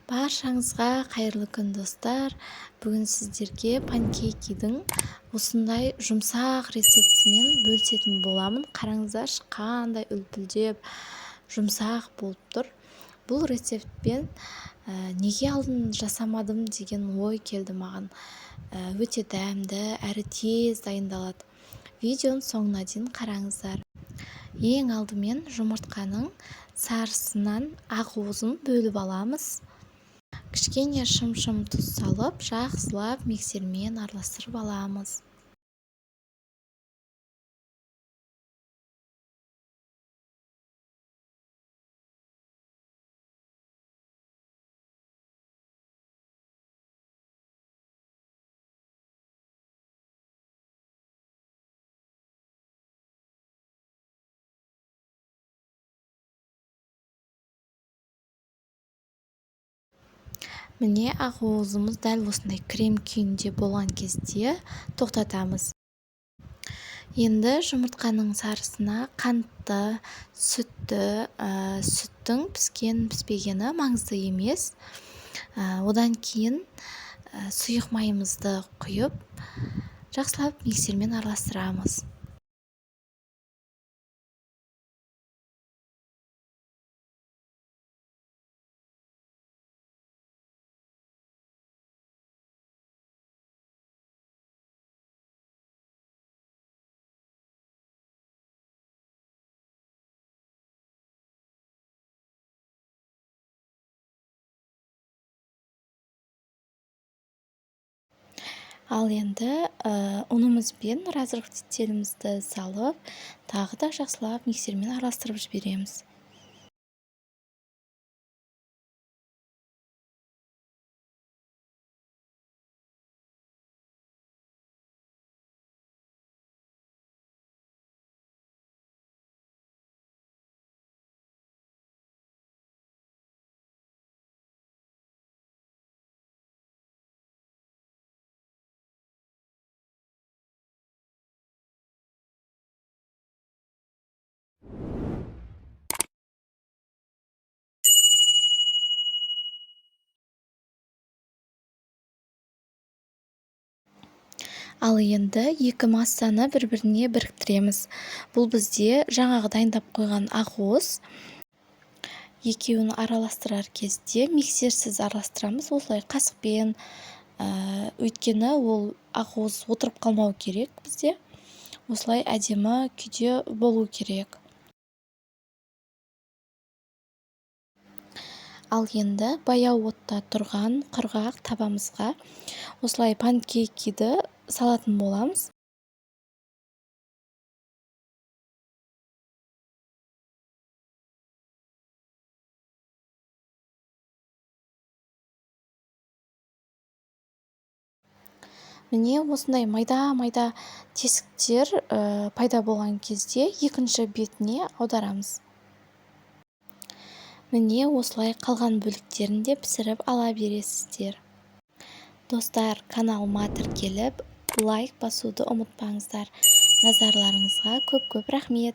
Баршаңызға қайырлы күн достар. Бүгін сіздерге панкейкидің осындай жұмсақ рецептімен бөлісетін боламын. Қараңыздаршы, қандай үлпілдеп жұмсақ болып тұр. Бұл рецептпен неге алдын жасамадым деген ой келді маған. Өте дәмді әрі тез дайындалады. Видеоның соңына дейін қараңыздар. Ең алдымен жұмыртқаның сарысынан ақуызын бөліп аламыз. Кішкене шым-шым тұз салып, жақсылап миксермен араластырып аламыз. Міне ақуызымыз дәл осындай крем күйінде болған кезде тоқтатамыз. Енді жұмыртқаның сарысына қантты, сүттің піскен-піспегені маңызды емес. Одан кейін сұйық майымызды құйып, жақсылап миксермен араластырамыз. Ал енді ұнымыз бен разрыхтителімізді салып, тағы да жақсылап миксермен араластырып жібереміз. Ал енді екі массаны бір-біріне біріктіреміз. Бұл бізде жаңағы дайындап қойған ақуыз. Екеуін араластырар кезде миксерсіз араластырамыз, осылай қасықпен, өйткені ол ақуыз отырып қалмау керек бізде. Осылай әдемі күйде болу керек. Ал енді баяу отта тұрған құрғақ табамызға осылай панкейкиді салатын боламыз. Міне осындай майда-майда тесіктер пайда болған кезде екінші бетіне аударамыз. Міне осылай қалған бөліктерін де пісіріп ала бересіздер. Достар, каналыма тіркеліп, лайк басуды ұмытпаңыздар. Назарларыңызға көп-көп рахмет.